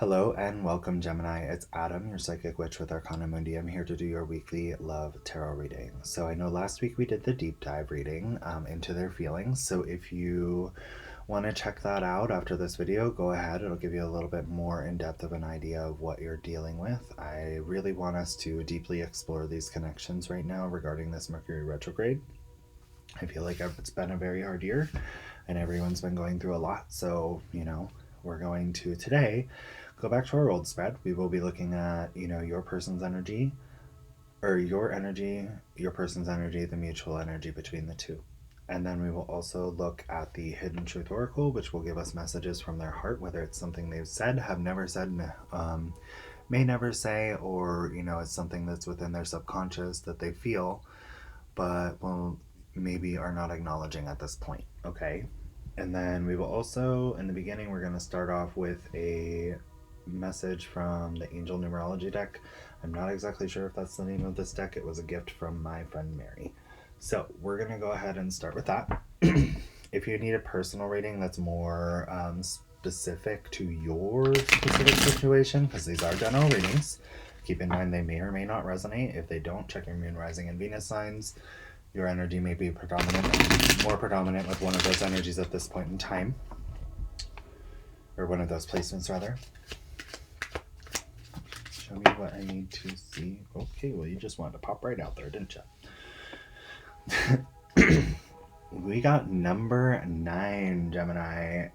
Hello and welcome, Gemini. It's Adam, your psychic witch with Arcana Mundi. I'm here to do your weekly love tarot reading. So I know last week we did the deep dive reading into their feelings. So if you want to check that out after this video, go ahead. It'll give you a little bit more in depth of an idea of what you're dealing with. I really want us to deeply explore these connections right now regarding this Mercury retrograde. I feel like it's been a very hard year and everyone's been going through a lot. So, we're going to today go back to our old spread. We will be looking at, your person's energy, or your energy, your person's energy, the mutual energy between the two. And then we will also look at the Hidden Truth Oracle, which will give us messages from their heart, whether it's something they've said, have never said, may never say, or, it's something that's within their subconscious that they feel, but maybe are not acknowledging at this point. Okay. And then we will also, in the beginning, we're going to start off with a message from the Angel Numerology deck. I'm not exactly sure if that's the name of this deck. It was a gift from my friend Mary. So we're going to go ahead and start with that. If you need a personal reading that's more specific to your specific situation, because these are general readings, keep in mind they may or may not resonate. If they don't, check your moon, rising, and Venus signs. Your energy may be more predominant with one of those energies at this point in time, or one of those placements rather. Show me what I need to see. Okay, well, you just wanted to pop right out there, didn't you? We got number 9, Gemini.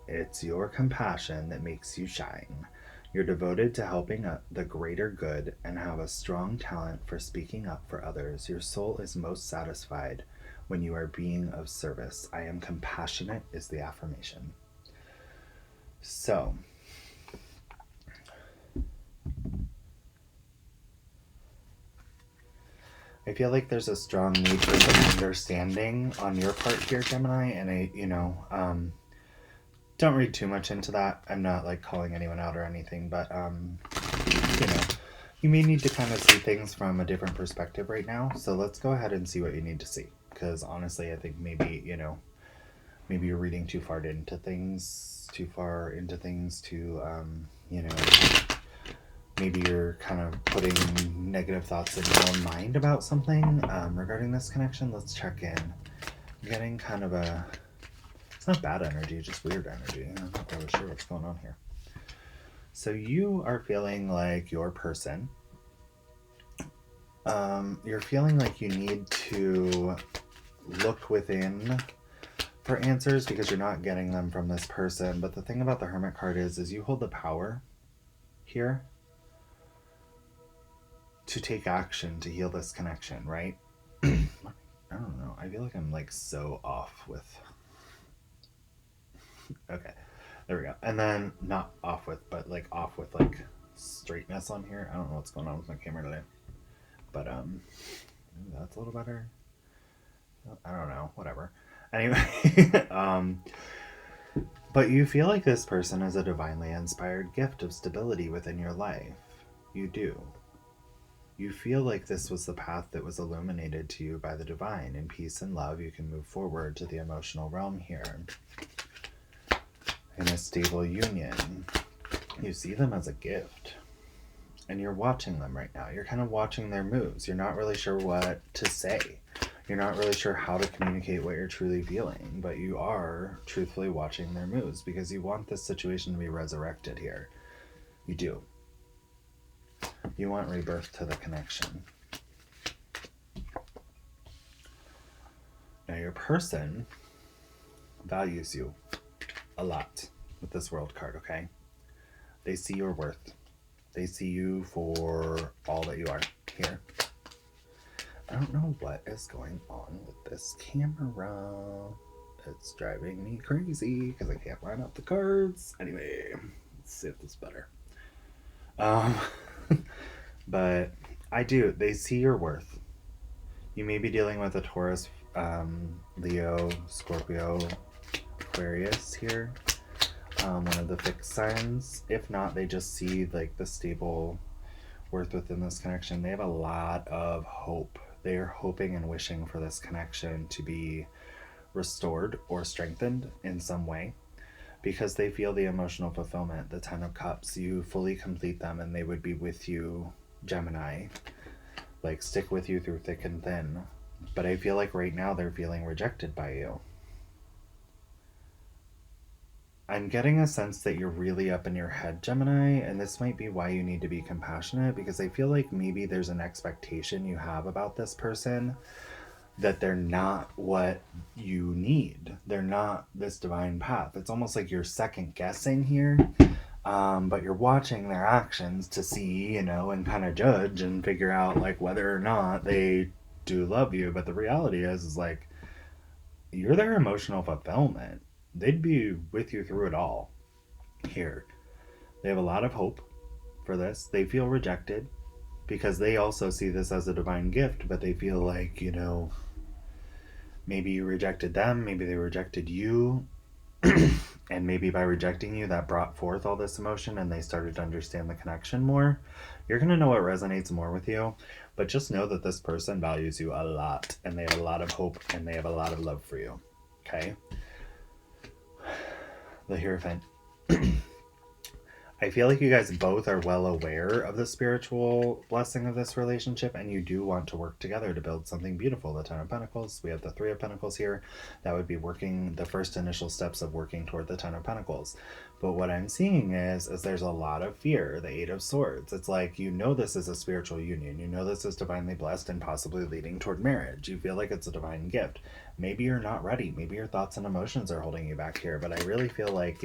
It's your compassion that makes you shine. You're devoted to helping the greater good and have a strong talent for speaking up for others. Your soul is most satisfied when you are being of service. I am compassionate is the affirmation. So, I feel like there's a strong need for some understanding on your part here, Gemini, and don't read too much into that. I'm not like calling anyone out or anything, but you may need to kind of see things from a different perspective right now. So let's go ahead and see what you need to see. Because honestly, I think maybe you're reading too far into things maybe you're kind of putting negative thoughts in your own mind about something regarding this connection. Let's check in. I'm getting kind of it's not bad energy, just weird energy. I'm not really sure what's going on here. So you are feeling like your person, you're feeling like you need to look within for answers because you're not getting them from this person. But the thing about the Hermit card is you hold the power here to take action to heal this connection, right? I don't know. I feel like I'm like so off with... Okay, there we go. And then not off with, but like off with like straightness on here. I don't know what's going on with my camera today. But maybe that's a little better. I don't know, whatever. Anyway, but you feel like this person is a divinely inspired gift of stability within your life. You do. You feel like this was the path that was illuminated to you by the divine. In peace and love, you can move forward to the emotional realm here. In a stable union, you see them as a gift. And you're watching them right now. You're kind of watching their moves. You're not really sure what to say. You're not really sure how to communicate what you're truly feeling, but you are truthfully watching their moves because you want this situation to be resurrected here. You do. You want rebirth to the connection. Now your person values you a lot with this World card, okay? They see your worth. They see you for all that you are here. I don't know what is going on with this camera. It's driving me crazy because I can't line up the cards. Anyway, let's see if this is better. But they see your worth. You may be dealing with a Taurus, Leo, Scorpio, Aquarius here. One of the fixed signs. If not, they just see like the stable worth within this connection. They have a lot of hope. They are hoping and wishing for this connection to be restored or strengthened in some way. because they feel the emotional fulfillment, the Ten of Cups. You fully complete them and they would be with you, Gemini. Like, stick with you through thick and thin. But I feel like right now they're feeling rejected by you. I'm getting a sense that you're really up in your head, Gemini, and this might be why you need to be compassionate, because I feel like maybe there's an expectation you have about this person that they're not what you need. They're not this divine path. It's almost like you're second guessing here, but you're watching their actions to see, and kind of judge and figure out like whether or not they do love you. But the reality is like you're their emotional fulfillment. They'd be with you through it all here. They have a lot of hope for this. They feel rejected because they also see this as a divine gift, but they feel like, maybe you rejected them, maybe they rejected you, and maybe by rejecting you, that brought forth all this emotion and they started to understand the connection more. You're going to know what resonates more with you, but just know that this person values you a lot and they have a lot of hope and they have a lot of love for you. Okay? The Hierophant. I feel like you guys both are well aware of the spiritual blessing of this relationship, and you do want to work together to build something beautiful. The Ten of Pentacles, we have the Three of Pentacles here. That would be working the first initial steps of working toward the Ten of Pentacles. But what I'm seeing is there's a lot of fear. The Eight of Swords. It's like, this is a spiritual union. This is divinely blessed and possibly leading toward marriage. You feel like it's a divine gift. Maybe you're not ready. Maybe your thoughts and emotions are holding you back here. But I really feel like,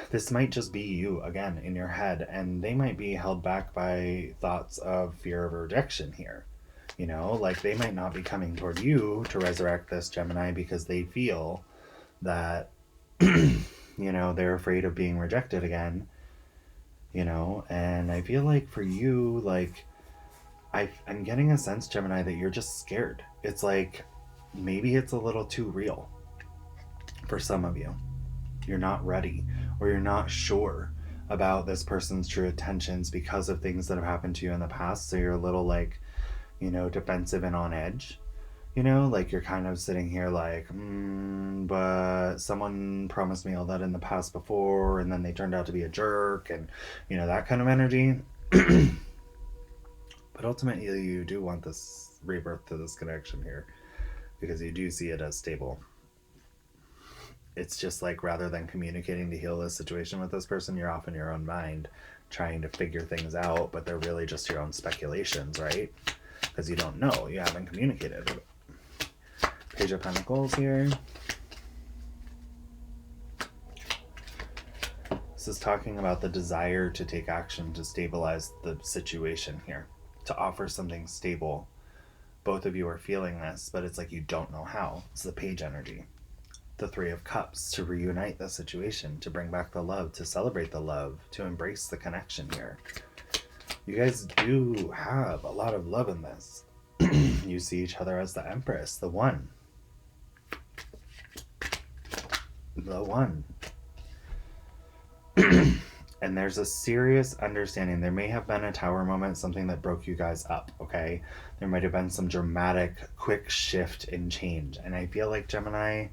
this might just be you, again, in your head, and they might be held back by thoughts of fear of rejection here. Like they might not be coming toward you to resurrect this, Gemini, because they feel that, they're afraid of being rejected again, and I feel like for you, like, I'm getting a sense, Gemini, that you're just scared. It's like, maybe it's a little too real for some of you. You're not ready, or you're not sure about this person's true intentions because of things that have happened to you in the past. So you're a little like, defensive and on edge, like you're kind of sitting here like, but someone promised me all that in the past before, and then they turned out to be a jerk, and that kind of energy. But ultimately you do want this rebirth to this connection here because you do see it as stable. It's just like, rather than communicating to heal this situation with this person, you're off in your own mind trying to figure things out, but they're really just your own speculations, right? Because you don't know. You haven't communicated. Page of Pentacles here. This is talking about the desire to take action to stabilize the situation here, to offer something stable. Both of you are feeling this, but it's like you don't know how. It's the Page energy. The Three of Cups, to reunite the situation, to bring back the love, to celebrate the love, to embrace the connection here. You guys do have a lot of love in this. You see each other as the Empress, the One. The One. And there's a serious understanding. There may have been a tower moment, something that broke you guys up, okay? There might have been some dramatic, quick shift in change. And I feel like, Gemini,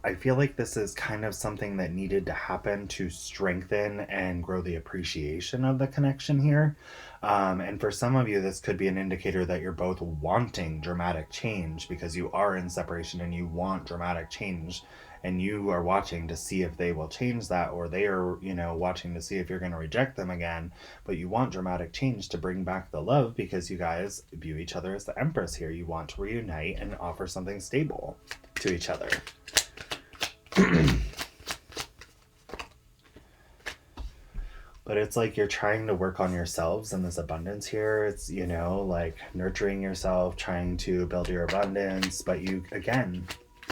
I feel like this is kind of something that needed to happen to strengthen and grow the appreciation of the connection here. And for some of you, this could be an indicator that you're both wanting dramatic change because you are in separation and you want dramatic change, and you are watching to see if they will change that, or they are, watching to see if you're going to reject them again. But you want dramatic change to bring back the love because you guys view each other as the Empress here. You want to reunite and offer something stable to each other. But it's like you're trying to work on yourselves in this abundance here. It's, like nurturing yourself, trying to build your abundance. But you, again,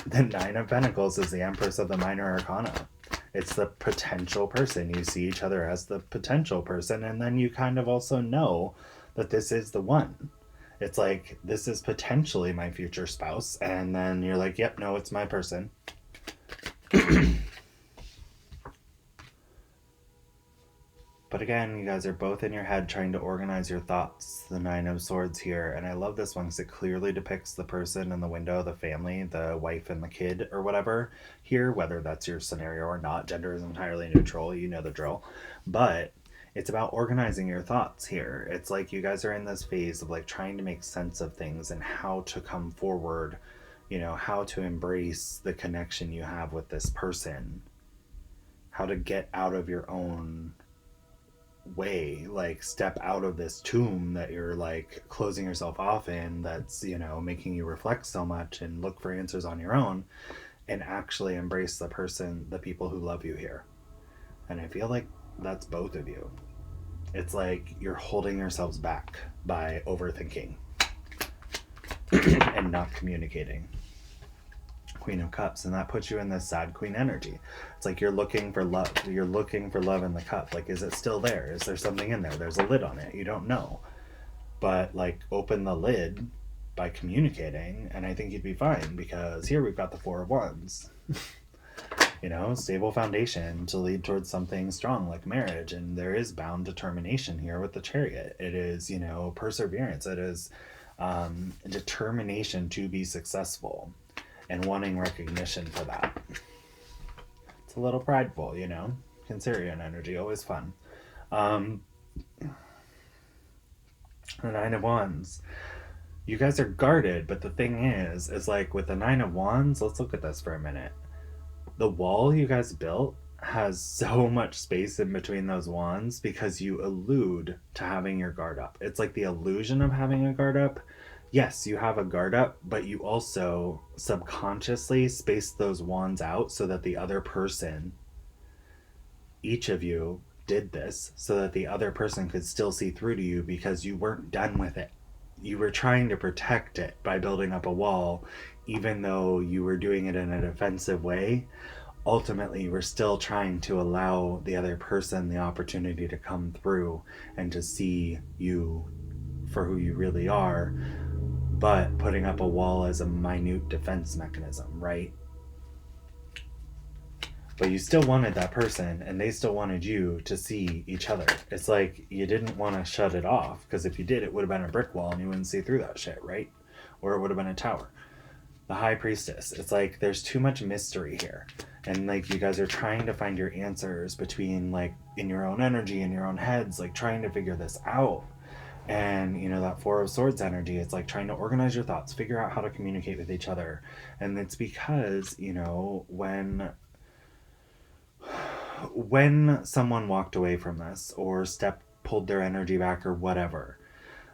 the Nine of Pentacles is the Empress of the Minor Arcana. It's the potential person. You see each other as the potential person, and then you kind of also know that this is the one. It's like, this is potentially my future spouse, and then you're like, yep, no, it's my person. But But again, you guys are both in your head trying to organize your thoughts. The Nine of Swords here. And I love this one because it clearly depicts the person in the window, the family, the wife and the kid or whatever here, whether that's your scenario or not. Gender is entirely neutral. You know the drill. But it's about organizing your thoughts here. It's like you guys are in this phase of like trying to make sense of things and how to come forward, you know, how to embrace the connection you have with this person, how to get out of your own way, like step out of this tomb that you're like closing yourself off in, that's, you know, making you reflect so much and look for answers on your own, and actually embrace the person, the people who love you here. And I feel like that's both of you. It's like you're holding yourselves back by overthinking and not communicating. Queen of Cups, and that puts you in this sad queen energy. It's like you're looking for love. You're looking for love in the cup. Like, is it still there? Is there something in there? There's a lid on it. You don't know. But like, open the lid by communicating, and I think you'd be fine, because here we've got the Four of Wands. You know, stable foundation to lead towards something strong like marriage, and there is bound determination here with the Chariot. It is, you know, perseverance. It is determination to be successful and wanting recognition for that. It's a little prideful, you know. Cancerian energy, always fun. The Nine of Wands. You guys are guarded, but the thing is like with the Nine of Wands, let's look at this for a minute. The wall you guys built has so much space in between those wands because you allude to having your guard up. It's like the illusion of having a guard up. Yes, you have a guard up, but you also subconsciously space those wands out so that the other person, each of you did this so that the other person could still see through to you, because you weren't done with it. You were trying to protect it by building up a wall, even though you were doing it in a defensive way. Ultimately, you were still trying to allow the other person the opportunity to come through and to see you for who you really are, but putting up a wall as a minute defense mechanism, right? But you still wanted that person, and they still wanted you to see each other. It's like you didn't want to shut it off, because if you did, it would have been a brick wall and you wouldn't see through that shit, right? Or it would have been a tower. The High Priestess. It's like there's too much mystery here. And like you guys are trying to find your answers between, like, in your own energy, in your own heads, like trying to figure this out. And, you know, that Four of Swords energy, it's like trying to organize your thoughts, figure out how to communicate with each other. And it's because, you know, when someone walked away from this or pulled their energy back or whatever,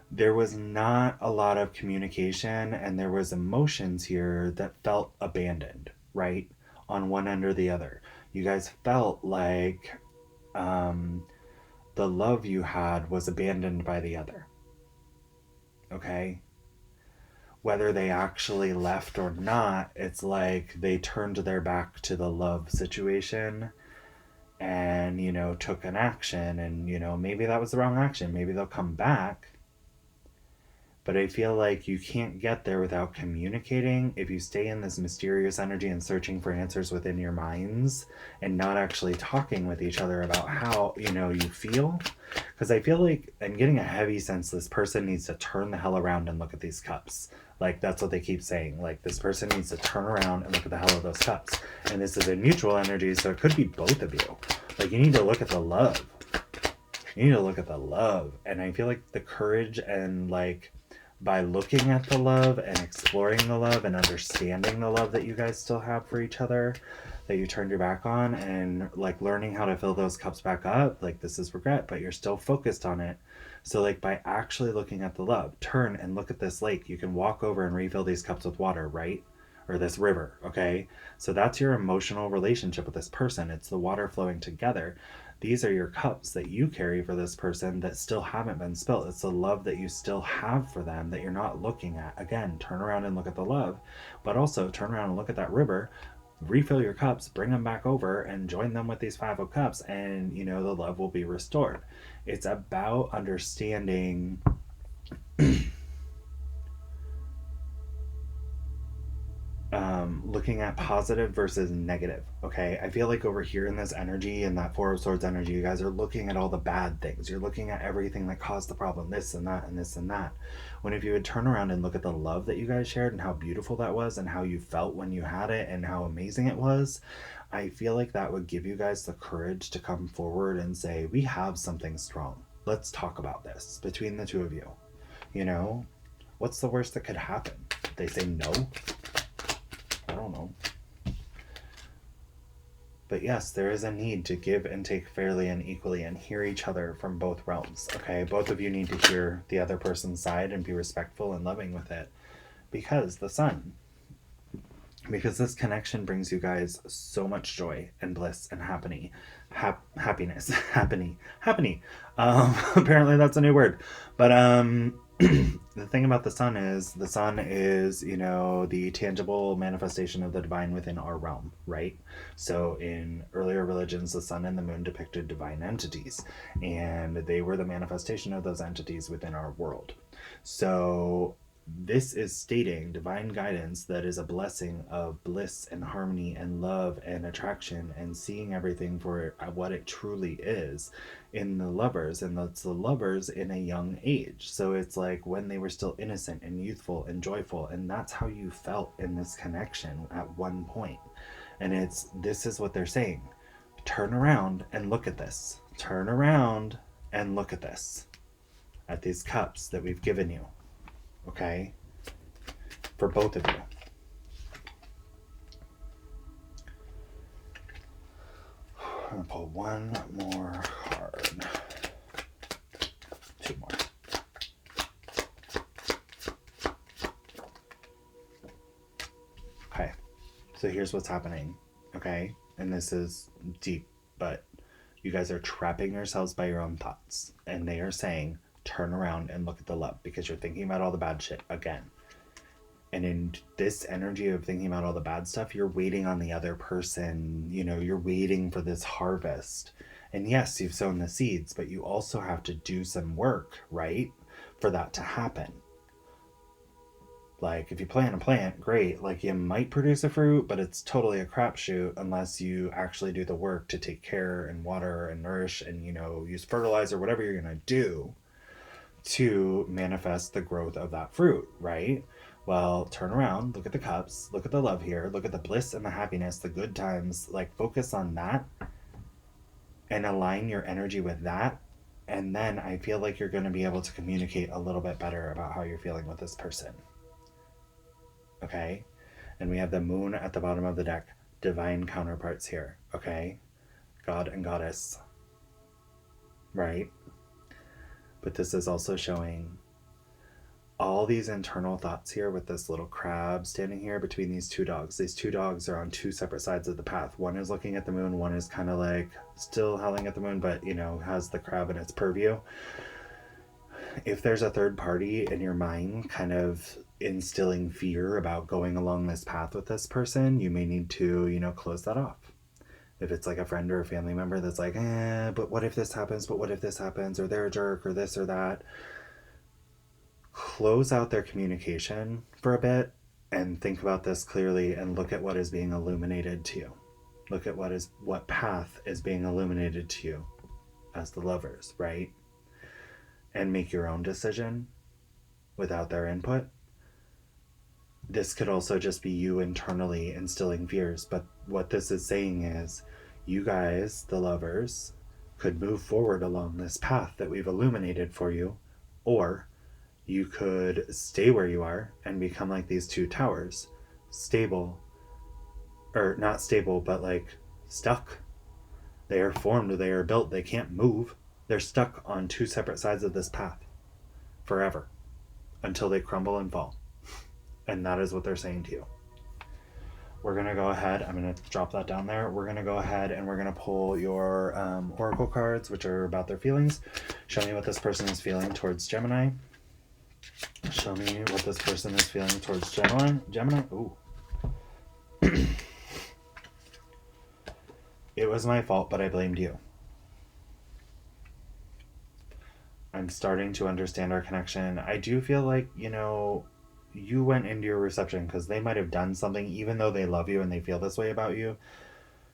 there was not a lot of communication, and there was emotions here that felt abandoned, right? On one end or the other. You guys felt like the love you had was abandoned by the other. Okay? Whether they actually left or not, it's like they turned their back to the love situation and, you know, took an action, and, you know, maybe that was the wrong action. Maybe they'll come back. But I feel like you can't get there without communicating if you stay in this mysterious energy and searching for answers within your minds and not actually talking with each other about how, you know, you feel. Because I feel like I'm getting a heavy sense this person needs to turn the hell around and look at these cups. Like, that's what they keep saying. Like, this person needs to turn around and look at the hell of those cups. And this is a mutual energy, so it could be both of you. Like, you need to look at the love. You need to look at the love. And I feel like the courage and, like, by looking at the love and exploring the love and understanding the love that you guys still have for each other, that you turned your back on, and like learning how to fill those cups back up, like this is regret, but you're still focused on it. So like by actually looking at the love, turn and look at this lake. You can walk over and refill these cups with water, right? Or this river, okay? So that's your emotional relationship with this person. It's the water flowing together. These are your cups that you carry for this person that still haven't been spilled. It's the love that you still have for them that you're not looking at. Again, turn around and look at the love, but also turn around and look at that river, refill your cups, bring them back over, and join them with these Five of Cups, and, you know, the love will be restored. It's about understanding looking at positive versus negative, okay? I feel like over here in this energy, in that Four of Swords energy, you guys are looking at all the bad things. You're looking at everything that caused the problem, this and that and this and that. When if you would turn around and look at the love that you guys shared and how beautiful that was and how you felt when you had it and how amazing it was, I feel like that would give you guys the courage to come forward and say, we have something strong. Let's talk about this between the two of you. You know, what's the worst that could happen? They say no? I don't know. But yes, there is a need to give and take fairly and equally and hear each other from both realms, okay? Both of you need to hear the other person's side and be respectful and loving with it. Because the sun. Because this connection brings you guys so much joy and bliss and happiness. Apparently that's a new word. But the thing about the sun is, you know, the tangible manifestation of the divine within our realm, right? So in earlier religions, the sun and the moon depicted divine entities, and they were the manifestation of those entities within our world. So this is stating divine guidance that is a blessing of bliss and harmony and love and attraction and seeing everything for what it truly is in the lovers. And that's the lovers in a young age. So it's like when they were still innocent and youthful and joyful. And that's how you felt in this connection at one point. And this is what they're saying. Turn around and look at this. Turn around and look at this. At these cups that we've given you. Okay, for both of you. I'm going to pull one more card. Two more. Okay, so here's what's happening, okay? And this is deep, but you guys are trapping yourselves by your own thoughts. And they are saying, turn around and look at the love, because you're thinking about all the bad shit again. And in this energy of thinking about all the bad stuff, you're waiting on the other person. You know, you're waiting for this harvest. And yes, you've sown the seeds, but you also have to do some work, right? For that to happen. Like, if you plant a plant, great. Like, you might produce a fruit, but it's totally a crapshoot unless you actually do the work to take care and water and nourish and, you know, use fertilizer, whatever you're going to do to manifest the growth of that fruit, right? Well, turn around, look at the cups, look at the love here, look at the bliss and the happiness, the good times, like focus on that and align your energy with that. And then I feel like you're going to be able to communicate a little bit better about how you're feeling with this person. Okay? And we have the moon at the bottom of the deck, divine counterparts here, okay? God and goddess, right? But this is also showing all these internal thoughts here with this little crab standing here between these two dogs. These two dogs are on two separate sides of the path. One is looking at the moon. One is kind of like still howling at the moon, but, you know, has the crab in its purview. If there's a third party in your mind kind of instilling fear about going along this path with this person, you may need to, you know, close that off. If it's like a friend or a family member that's like, but what if this happens? But what if this happens? Or they're a jerk or this or that. Close out their communication for a bit and think about this clearly and look at what is being illuminated to you. Look at what path is being illuminated to you as the lovers, right? And make your own decision without their input. This could also just be you internally instilling fears, but what this is saying is you guys, the lovers, could move forward along this path that we've illuminated for you, or you could stay where you are and become like these two towers, stable, or not stable, but like stuck. They are formed, they are built, they can't move. They're stuck on two separate sides of this path forever until they crumble and fall. And that is what they're saying to you. We're going to go ahead. I'm going to drop that down there. We're going to go ahead and we're going to pull your oracle cards, which are about their feelings. Show me what this person is feeling towards Gemini. Show me what this person is feeling towards Gemini. Ooh. It was my fault, but I blamed you. I'm starting to understand our connection. I do feel like, you know, you went into your reception because they might have done something, even though they love you and they feel this way about you.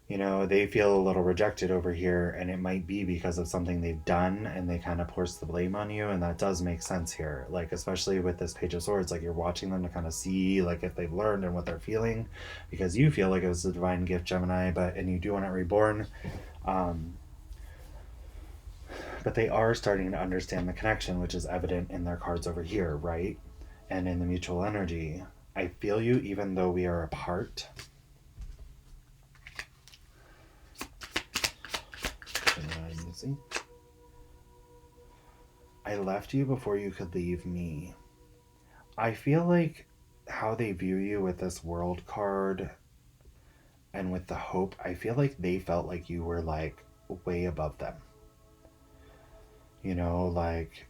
You know, they feel a little rejected over here, and it might be because of something they've done, and they kind of force the blame on you, and that does make sense here. Like, especially with this Page of Swords, like, you're watching them to kind of see, like, if they've learned and what they're feeling, because you feel like it was a divine gift, Gemini, and you do want it reborn. But they are starting to understand the connection, which is evident in their cards over here, right? And in the mutual energy. I feel you even though we are apart. I left you before you could leave me. I feel like how they view you with this world card and with the hope, I feel like they felt like you were like way above them. You know, like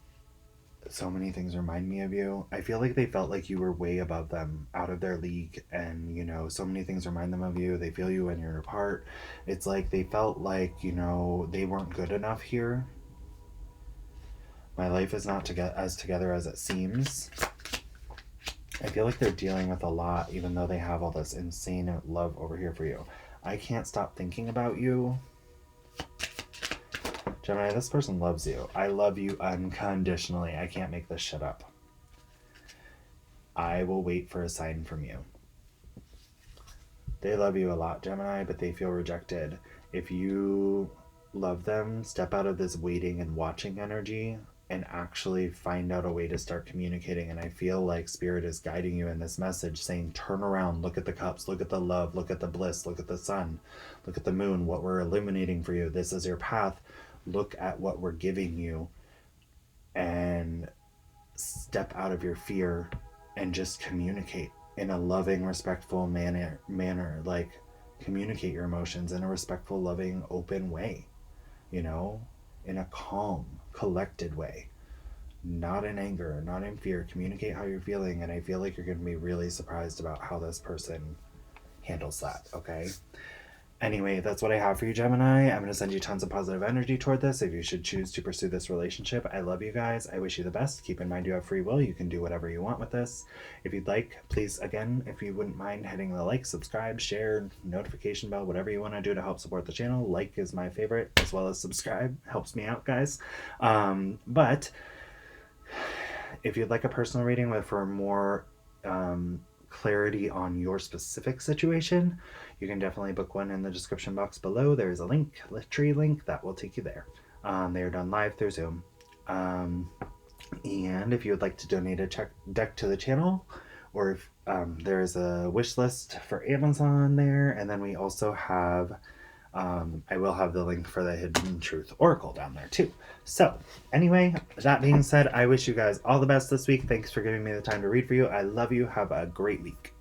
so many things remind me of you. I feel like they felt like you were way above them, out of their league, and you know, so many things remind them of you. They feel you when you're apart. It's like they felt like, you know, they weren't good enough here. My life is not as together as it seems. I feel like they're dealing with a lot, even though they have all this insane love over here for you. I can't stop thinking about you. Gemini, this person loves you. I love you unconditionally. I can't make this shit up. I will wait for a sign from you. They love you a lot, Gemini, but they feel rejected. If you love them, step out of this waiting and watching energy and actually find out a way to start communicating. And I feel like Spirit is guiding you in this message, saying, turn around, look at the cups, look at the love, look at the bliss, look at the sun, look at the moon, what we're illuminating for you. This is your path. Look at what we're giving you and step out of your fear and just communicate in a loving, respectful manner. Like, communicate your emotions in a respectful, loving, open way, you know, in a calm, collected way, not in anger, not in fear. Communicate how you're feeling, and I feel like you're going to be really surprised about how this person handles that. Okay, anyway, that's what I have for you, Gemini. I'm going to send you tons of positive energy toward this if you should choose to pursue this relationship. I love you guys. I wish you the best. Keep in mind you have free will. You can do whatever you want with this. If you'd like, please, again, if you wouldn't mind hitting the like, subscribe, share, notification bell, whatever you want to do to help support the channel. Like is my favorite, as well as subscribe. Helps me out, guys. But if you'd like a personal reading for more clarity on your specific situation, you can definitely book one in the description box below. There's a link, Linktree link, that will take you there. They are done live through Zoom. And if you would like to donate a deck to the channel, or if there is a wish list for Amazon there, and then we also have I will have the link for the Hidden Truth Oracle down there too. So anyway, that being said, I wish you guys all the best this week. Thanks for giving me the time to read for you. I love you. Have a great week.